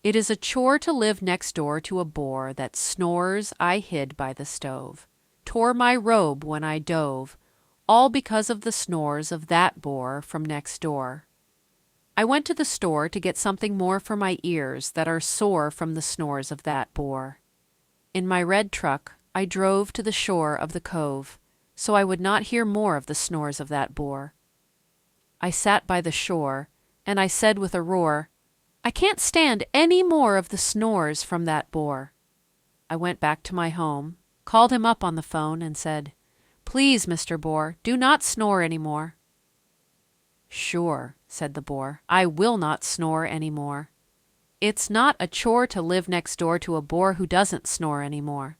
It is a chore to live next door to a boar that snores I hid by the stove, tore my robe when I dove, all because of the snores of that boar from next door. I went to the store to get something more for my ears that are sore from the snores of that boar. In my red truck I drove to the shore of the cove, so I would not hear more of the snores of that boar. I sat by the shore, and I said with a roar, I can't stand any more of the snores from that boar. I went back to my home, called him up on the phone, and said, Please, Mr. Boar, do not snore any more. Sure, said the boar, I will not snore any more. It's not a chore to live next door to a boar who doesn't snore any more.